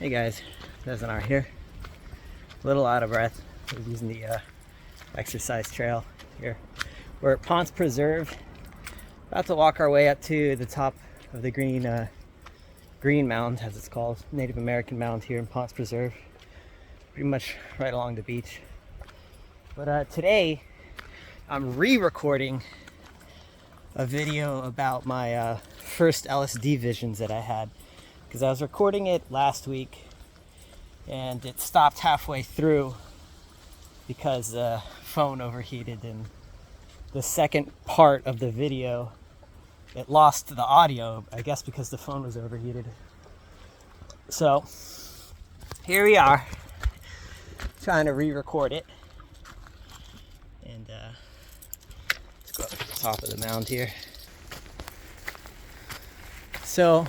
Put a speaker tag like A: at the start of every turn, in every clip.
A: Hey guys, Desnard here. A little out of breath. We're using the exercise trail here. We're at Ponce Preserve. About to walk our way up to the top of the Green Mound, as it's called, Native American Mound here in Ponce Preserve. Pretty much right along the beach. But today, I'm re-recording a video about my first LSD visions that I had. Because I was recording it last week and it stopped halfway through because the phone overheated, and the second part of the video it lost the audio, I guess because the phone was overheated. So here we are trying to re-record it, and let's go up to the top of the mound here. So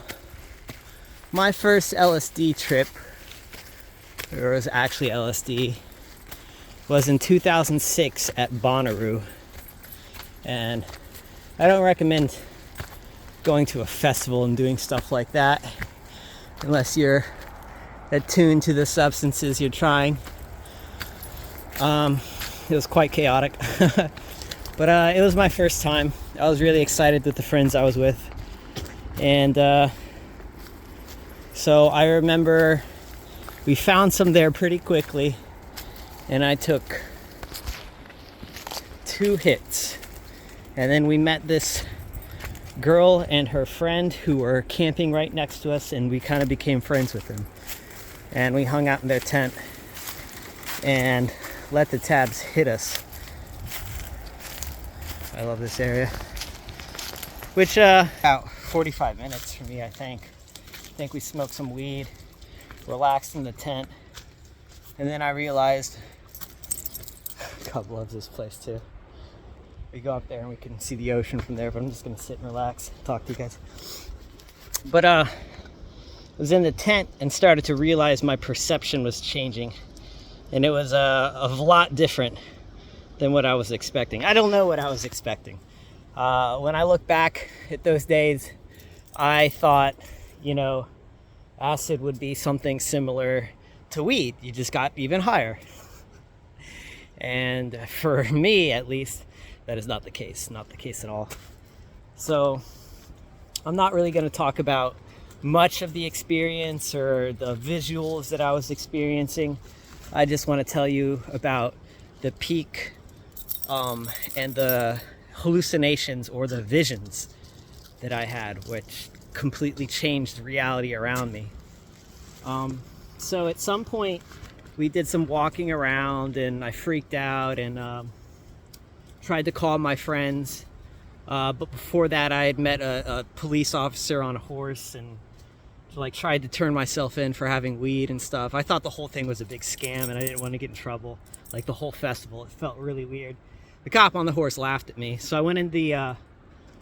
A: my first LSD trip, or it was actually LSD, was in 2006 at Bonnaroo. And I don't recommend going to a festival and doing stuff like that unless you're attuned to the substances you're trying. It was quite chaotic. But it was my first time. I was really excited with the friends I was with. And so I remember we found some there pretty quickly, and I took 2 hits. And then we met this girl and her friend who were camping right next to us, and we kind of became friends with them. And we hung out in their tent and let the tabs hit us. I love this area. Which about 45 minutes for me, I think. I think we smoked some weed, relaxed in the tent, and then I realized God loves this place too. We go up there and we can see the ocean from there, but I'm just gonna sit and relax, talk to you guys. But I was in the tent and started to realize my perception was changing, and it was a lot different than what I was expecting. I don't know what I was expecting. When I look back at those days, I thought, acid would be something similar to weed. You just got even higher. And for me, at least, that is not the case. Not the case at all. So I'm not really going to talk about much of the experience or the visuals that I was experiencing. I just want to tell you about the peak and the hallucinations or the visions that I had, which completely changed the reality around me. So at some point we did some walking around, and I freaked out and tried to call my friends, but before that I had met a police officer on a horse and tried to turn myself in for having weed and stuff. I thought the whole thing was a big scam and I didn't want to get in trouble. The whole festival, it felt really weird. The cop on the horse laughed at me, so I went in the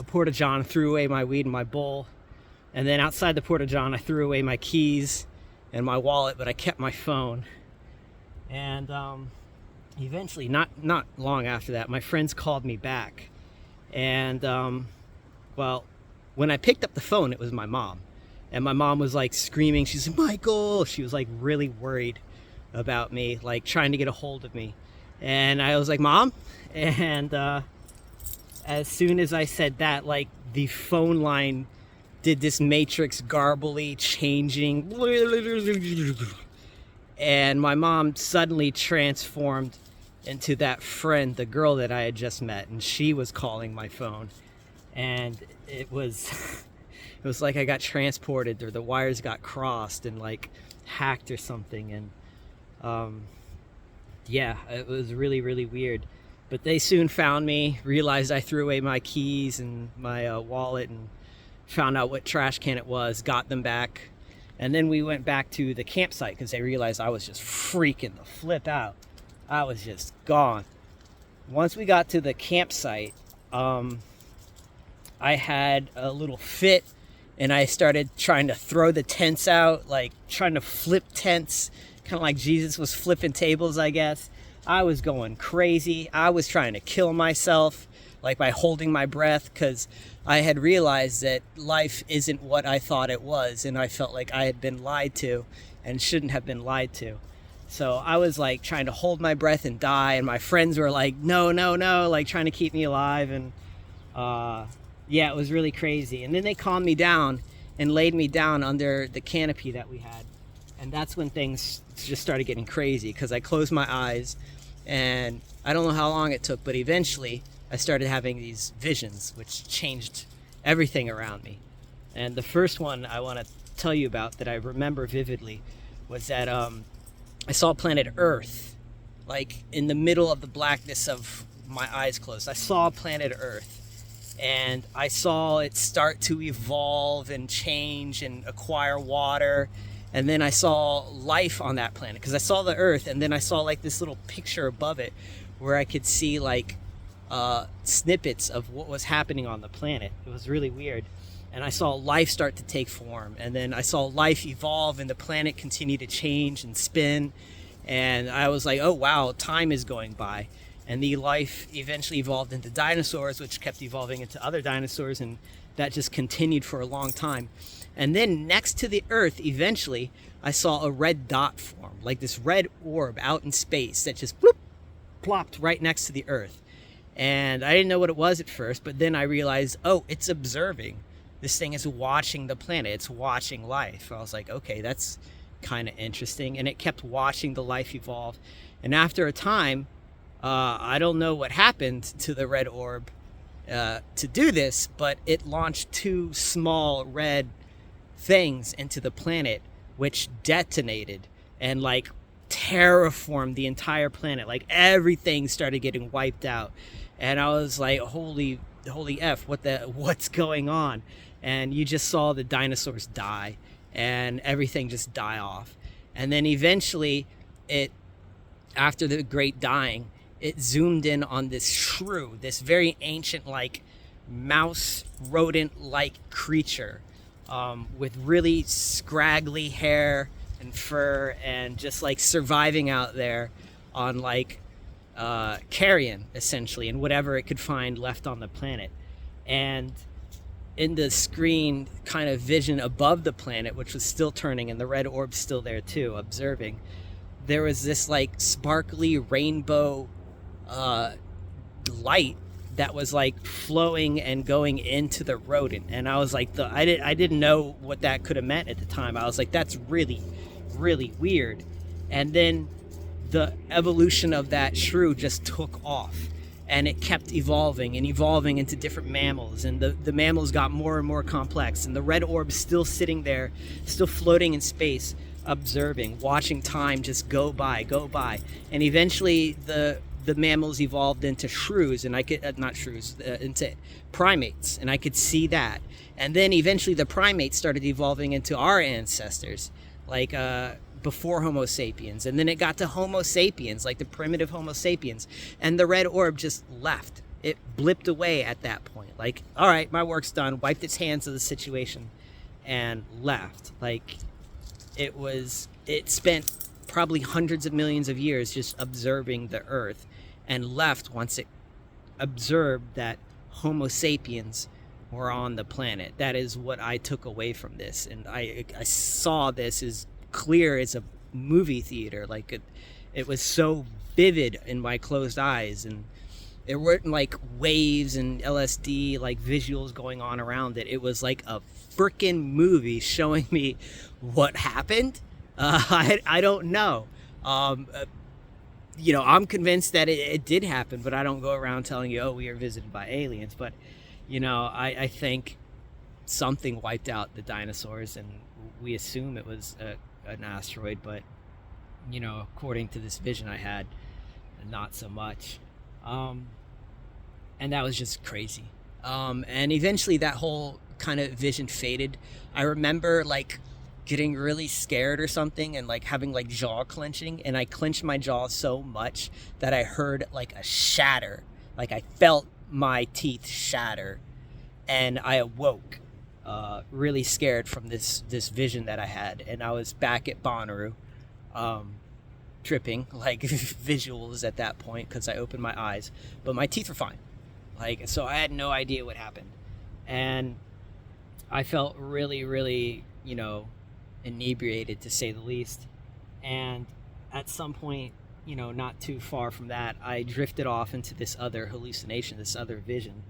A: porta-john, threw away my weed and my bowl. And then outside the porta-john, I threw away my keys and my wallet, but I kept my phone. And eventually, not long after that, my friends called me back. And, when I picked up the phone, it was my mom. And my mom was screaming. She said, "Michael!" She was really worried about me, trying to get a hold of me. And I was like, "Mom?" And as soon as I said that, the phone line did this matrix garbly changing, and my mom suddenly transformed into that friend, the girl that I had just met, and she was calling my phone, and it was like I got transported, or the wires got crossed and hacked or something. And yeah, it was really, really weird. But they soon found me, realized I threw away my keys and my wallet, and found out what trash can it was, got them back. And then we went back to the campsite because they realized I was just freaking the flip out. I was just gone. Once we got to the campsite, I had a little fit, and I started trying to throw the tents out, trying to flip tents, kind of like Jesus was flipping tables, I guess. I was going crazy. I was trying to kill myself. like by holding my breath, because I had realized that life isn't what I thought it was, and I felt like I had been lied to and shouldn't have been lied to. So I was like trying to hold my breath and die, and my friends were like, no, no, no, like trying to keep me alive. And yeah, it was really crazy. And then they calmed me down and laid me down under the canopy that we had. And that's when things just started getting crazy, because I closed my eyes, and I don't know how long it took, but eventually I started having these visions, which changed everything around me. And the first one I want to tell you about that I remember vividly was that I saw planet Earth, like in the middle of the blackness of my eyes closed. I saw planet Earth, and I saw it start to evolve and change and acquire water. And then I saw life on that planet, because I saw the Earth, and then I saw like this little picture above it where I could see like snippets of what was happening on the planet. It was really weird. And I saw life start to take form, and then I saw life evolve, and the planet continue to change and spin. And I was like, oh wow, time is going by. And the life eventually evolved into dinosaurs, which kept evolving into other dinosaurs, and that just continued for a long time. And then next to the Earth, eventually, I saw a red dot form, like this red orb out in space that just bloop, plopped right next to the Earth. And I didn't know what it was at first, but then I realized, oh, it's observing. This thing is watching the planet. It's watching life. I was like, okay, that's kind of interesting. And it kept watching the life evolve. And after a time, I don't know what happened to the red orb to do this, but it launched two small red things into the planet, which detonated and like terraformed the entire planet. Like everything started getting wiped out, and I was like, holy F, what's going on? And you just saw the dinosaurs die and everything just die off. And then eventually after the great dying, it zoomed in on this shrew, this very ancient like mouse rodent like creature, with really scraggly hair and fur, and just like surviving out there on like carrion essentially, and whatever it could find left on the planet. And in the screen kind of vision above the planet, which was still turning, and the red orb still there too, observing, there was this like sparkly rainbow light that was like flowing and going into the rodent. And I was like, I didn't know what that could have meant at the time. I was like, that's really, really weird. And then the evolution of that shrew just took off, and it kept evolving and evolving into different mammals, and the mammals got more and more complex, and the red orb still sitting there, still floating in space, observing, watching time just go by. And eventually the mammals evolved into shrews, and I could not shrews, into primates, and I could see that. And then eventually the primates started evolving into our ancestors, like before Homo sapiens. And then it got to Homo sapiens, like the primitive Homo sapiens, and the red orb just left. It blipped away at that point, like, all right, my work's done, wiped its hands of the situation and left. Like it spent probably hundreds of millions of years just observing the Earth, and left once it observed that Homo sapiens were on the planet. That is what I took away from this. And I saw this as clear as a movie theater. Like it was so vivid in my closed eyes, and there weren't like waves and LSD like visuals going on around it. It was like a freaking movie showing me what happened. I don't know. I'm convinced that it did happen, but I don't go around telling you, oh, we are visited by aliens. But, I think something wiped out the dinosaurs, and we assume it was an asteroid. But, according to this vision I had, not so much. And that was just crazy. And eventually that whole kind of vision faded. I remember like getting really scared or something, and like having like jaw clenching, and I clenched my jaw so much that I heard like a shatter, like I felt my teeth shatter, and I awoke really scared from this vision that I had. And I was back at Bonnaroo, tripping like visuals at that point, because I opened my eyes, but my teeth were fine. Like, so I had no idea what happened. And I felt really, really, inebriated, to say the least. And at some point, not too far from that, I drifted off into this other hallucination, this other vision.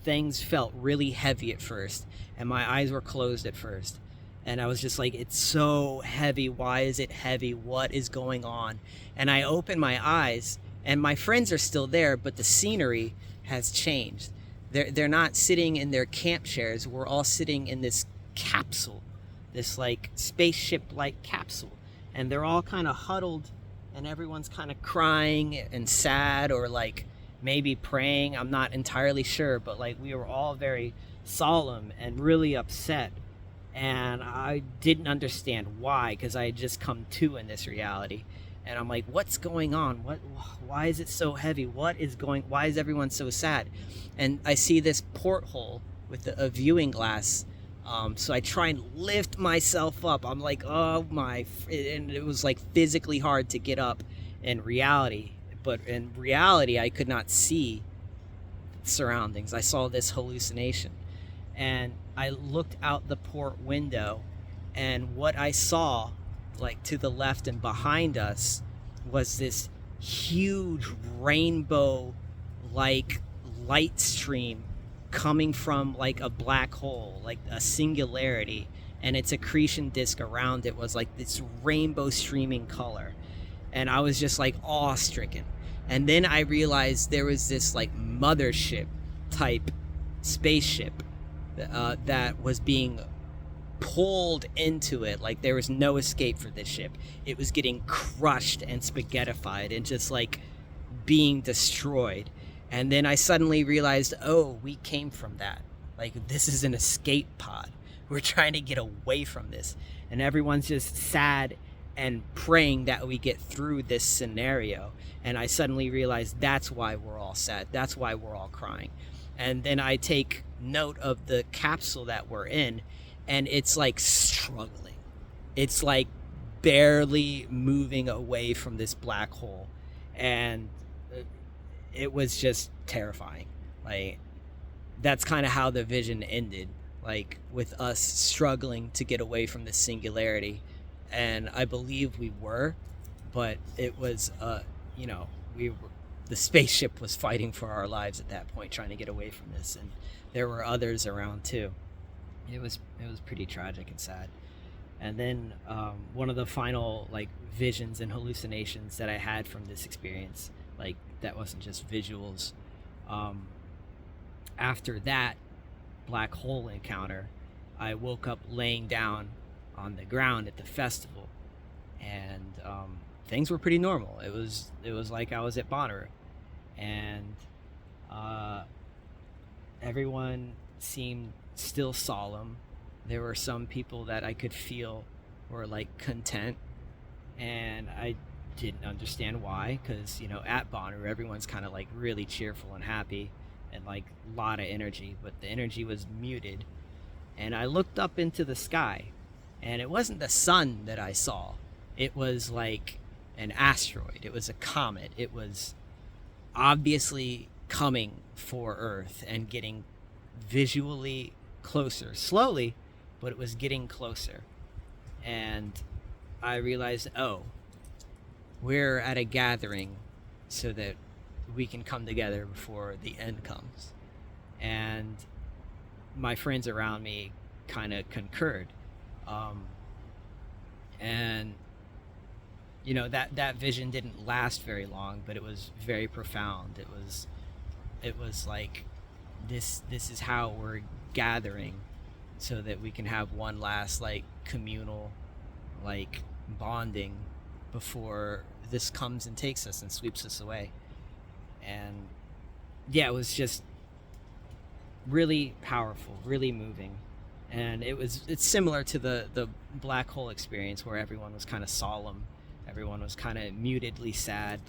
A: Things felt really heavy at first, and my eyes were closed at first. And I was just like, it's so heavy. Why is it heavy? What is going on? And I opened my eyes, and my friends are still there, but the scenery has changed. They're not sitting in their camp chairs. We're all sitting in this capsule, this like spaceship-like capsule. And they're all kind of huddled, and everyone's kind of crying and sad, or like maybe praying. I'm not entirely sure, but like we were all very solemn and really upset. And I didn't understand why, because I had just come to in this reality. And I'm like, what's going on? Why is it so heavy? Why is everyone so sad? And I see this porthole with a viewing glass. So I try and lift myself up. I'm like, and it was like physically hard to get up in reality. But in reality, I could not see surroundings. I saw this hallucination. And I looked out the port window, and what I saw, like to the left and behind us, was this huge rainbow like light stream coming from like a black hole, like a singularity, and its accretion disk around it was like this rainbow streaming color. And I was just like awe-stricken. And then I realized there was this like mothership type spaceship that was being pulled into it. Like there was no escape for this ship. It was getting crushed and spaghettified and just like being destroyed. And then I suddenly realized, we came from that. Like, this is an escape pod. We're trying to get away from this. And everyone's just sad and praying that we get through this scenario. And I suddenly realized that's why we're all sad. That's why we're all crying. And then I take note of the capsule that we're in, and it's like struggling. It's like barely moving away from this black hole. And it was just terrifying. Like, that's kind of how the vision ended, like with us struggling to get away from the singularity. And I believe we were, but it was the spaceship was fighting for our lives at that point, trying to get away from this, and there were others around too. It was pretty tragic and sad. And then one of the final like visions and hallucinations that I had from this experience, like that wasn't just visuals. After that black hole encounter, I woke up laying down on the ground at the festival, and things were pretty normal. It was like I was at Bonnaroo, and everyone seemed still solemn. There were some people that I could feel were like content, and I didn't understand why, because at Bonnaroo everyone's kind of like really cheerful and happy and like a lot of energy, but the energy was muted. And I looked up into the sky, and it wasn't the sun that I saw. It was like an asteroid. It was a comet. It was obviously coming for Earth and getting visually closer, slowly, but it was getting closer. And I realized, we're at a gathering so that we can come together before the end comes. And my friends around me kind of concurred. And that vision didn't last very long, but it was very profound. It was like this is how we're gathering so that we can have one last like communal like bonding before this comes and takes us and sweeps us away. And yeah, it was just really powerful, really moving. And it's similar to the black hole experience, where everyone was kind of solemn, everyone was kind of mutedly sad,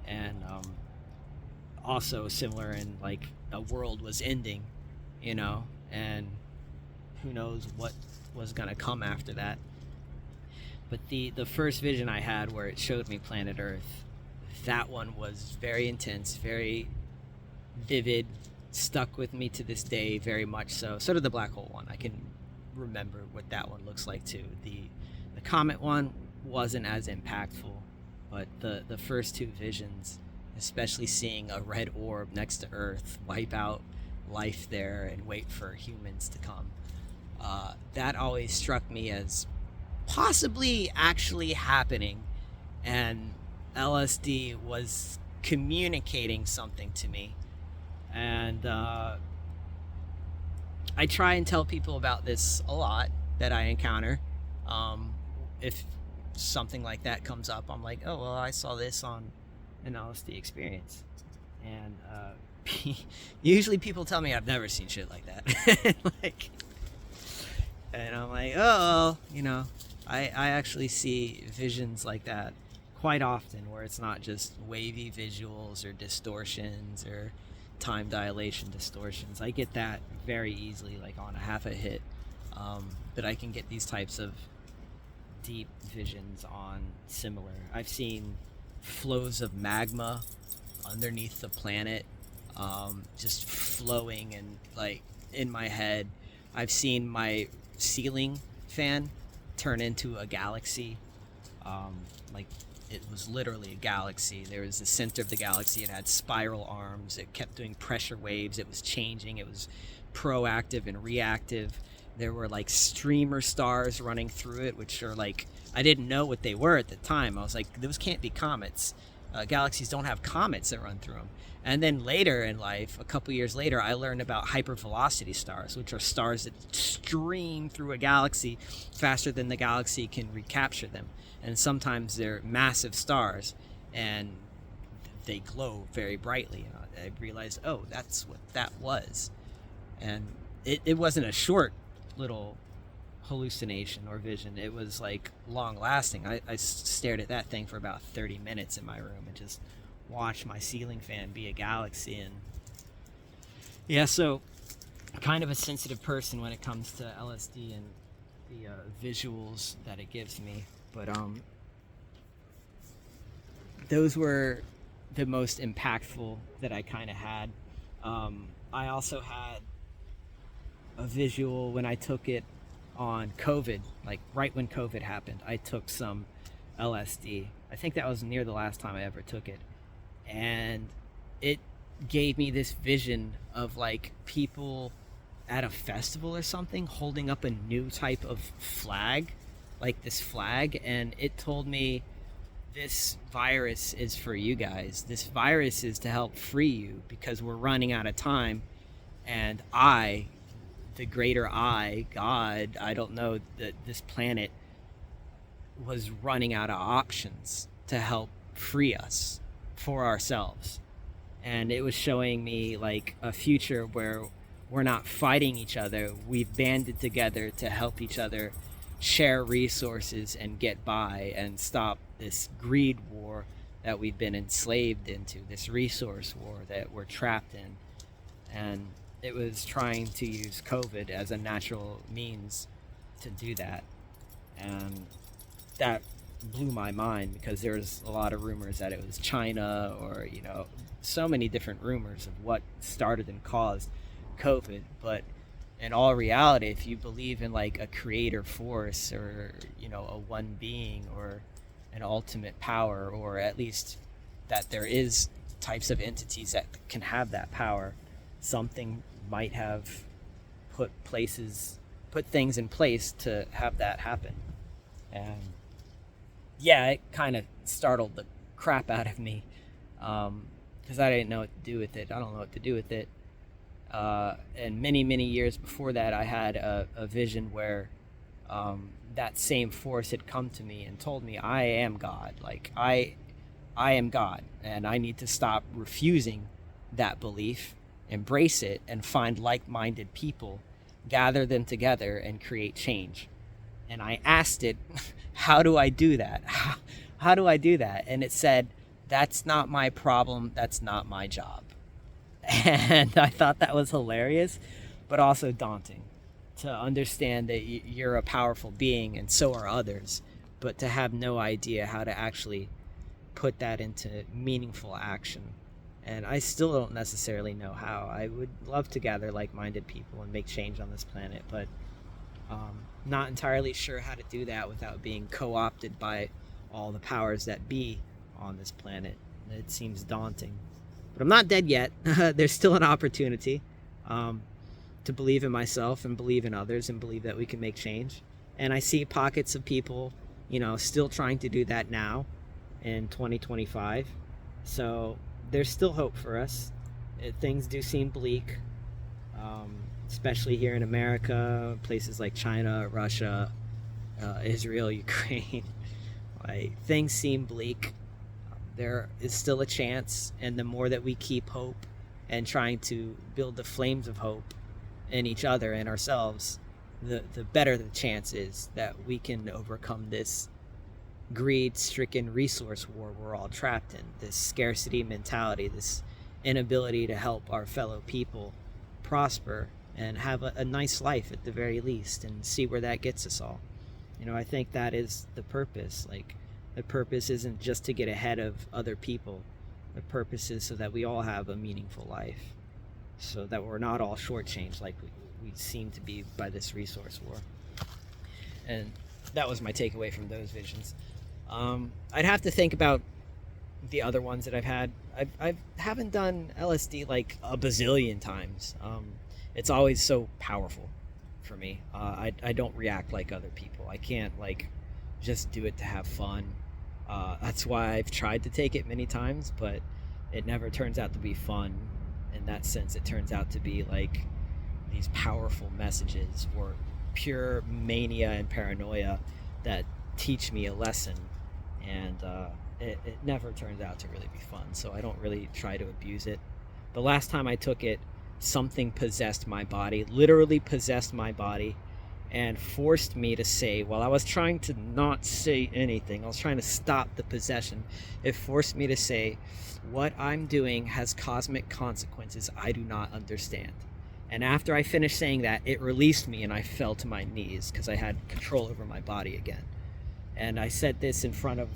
A: and also similar in like a world was ending, and who knows what was gonna come after that. But the first vision I had, where it showed me planet Earth, that one was very intense, very vivid, stuck with me to this day very much so. So did the black hole one. I can remember what that one looks like too. The comet one wasn't as impactful, but the first two visions, especially seeing a red orb next to Earth wipe out life there and wait for humans to come, that always struck me as possibly actually happening, and LSD was communicating something to me. And I try and tell people about this a lot that I encounter. If something like that comes up, I'm like, oh, well, I saw this on an LSD experience. And usually people tell me I've never seen shit like that. And I'm like, oh, I actually see visions like that quite often, where it's not just wavy visuals or distortions or time dilation distortions. I get that very easily, like on a half a hit. But I can get these types of deep visions on similar. I've seen flows of magma underneath the planet, just flowing and like in my head. I've seen my ceiling fan turn into a galaxy. Like it was literally a galaxy. There was the center of the galaxy. It had spiral arms. It kept doing pressure waves. It was changing. It was proactive and reactive. There were like streamer stars running through it, which are like, I didn't know what they were at the time. I was like, those can't be comets. Galaxies don't have comets that run through them. And then later in life, a couple years later, I learned about hypervelocity stars, which are stars that stream through a galaxy faster than the galaxy can recapture them. And sometimes they're massive stars, and they glow very brightly. I realized, oh, that's what that was. And it wasn't a short little hallucination or vision. It was like long lasting. I stared at that thing for about 30 minutes in my room and just watched my ceiling fan be a galaxy. And yeah, so kind of a sensitive person when it comes to LSD and the visuals that it gives me. But those were the most impactful that I kind of had. I also had a visual when I took it on COVID, like right when COVID happened. I took some LSD. I think that was near the last time I ever took it. And it gave me this vision of like people at a festival or something holding up a new type of flag, like this flag. And it told me, this virus is for you guys. This virus is to help free you because we're running out of time. And the greater I, God, I don't know, that this planet was running out of options to help free us for ourselves. And it was showing me like a future where we're not fighting each other. We've banded together to help each other share resources and get by and stop this greed war that we've been enslaved into, this resource war that we're trapped in. And it was trying to use COVID as a natural means to do that. And that blew my mind because there was a lot of rumors that it was China or, so many different rumors of what started and caused COVID. But in all reality, if you believe in like a creator force or, a one being or an ultimate power, or at least that there is types of entities that can have that power, something might have put things in place to have that happen. And yeah, it kind of startled the crap out of me because I didn't know what to do with it. I don't know what to do with it. And many years before that, I had a vision where that same force had come to me and told me I am God. Like I am God, and I need to stop refusing that belief, embrace it, and find like-minded people, gather them together, and create change. And I asked it, how do I do that? How do I do that? And it said, that's not my problem. That's not my job. And I thought that was hilarious, but also daunting to understand that you're a powerful being and so are others, but to have no idea how to actually put that into meaningful action And I still don't necessarily know how. I would love to gather like-minded people and make change on this planet, but not entirely sure how to do that without being co-opted by all the powers that be on this planet. It seems daunting. But I'm not dead yet. There's still an opportunity to believe in myself and believe in others and believe that we can make change. And I see pockets of people, still trying to do that now in 2025. So there's still hope for us. Things do seem bleak, especially here in America, places like China, Russia, Israel, Ukraine. Like, things seem bleak. There is still a chance, and the more that we keep hope and trying to build the flames of hope in each other and ourselves, the better the chance is that we can overcome this greed-stricken resource war we're all trapped in, this scarcity mentality, this inability to help our fellow people prosper and have a nice life at the very least, and see where that gets us all. I think that is the purpose. Like, the purpose isn't just to get ahead of other people. The purpose is so that we all have a meaningful life, so that we're not all shortchanged like we seem to be by this resource war. And that was my takeaway from those visions. I'd have to think about the other ones that I've had. I haven't done LSD like a bazillion times. It's always so powerful for me. I don't react like other people. I can't just do it to have fun. That's why I've tried to take it many times, but it never turns out to be fun. In that sense, it turns out to be like these powerful messages or pure mania and paranoia that teach me a lesson, and it never turns out to really be fun. So I don't really try to abuse it. The last time I took it, something possessed my body, literally possessed my body, and forced me to say, while I was trying to not say anything, I was trying to stop the possession, it forced me to say, what I'm doing has cosmic consequences I do not understand. And after I finished saying that, it released me and I fell to my knees because I had control over my body again. And I said this in front of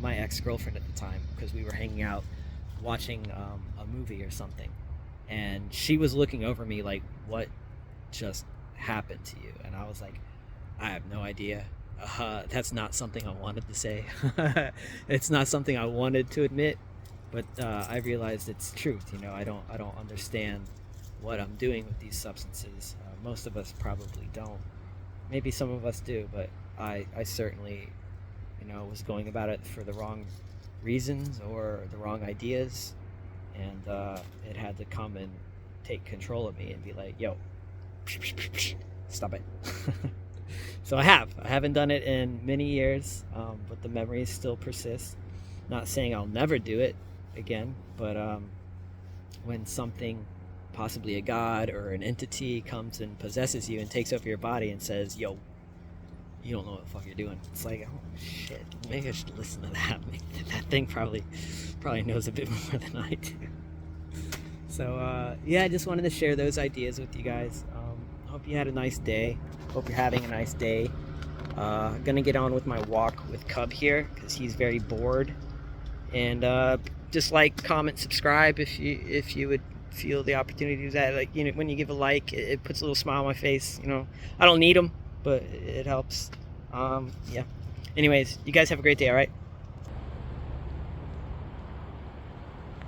A: my ex-girlfriend at the time, because we were hanging out watching a movie or something. And she was looking over me like, what just happened to you? And I was like, I have no idea. That's not something I wanted to say. It's not something I wanted to admit, but I realized it's truth. I don't understand what I'm doing with these substances. Most of us probably don't. Maybe some of us do, but I certainly was going about it for the wrong reasons or the wrong ideas, and it had to come and take control of me and be like, yo, stop it. So I haven't done it in many years, but the memories still persist. Not saying I'll never do it again, but when something, possibly a god or an entity, comes and possesses you and takes over your body and says, yo, you don't know what the fuck you're doing, it's like, oh shit, maybe I should listen to that. That thing probably knows a bit more than I do. So I just wanted to share those ideas with you guys. Hope you had a nice day. Hope you're having a nice day. Gonna get on with my walk with Cub here because he's very bored. And just like, comment, subscribe if you would feel the opportunity to do that. Like, when you give a like, it puts a little smile on my face. I don't need them, but it helps. Yeah. Anyways, you guys have a great day. All right.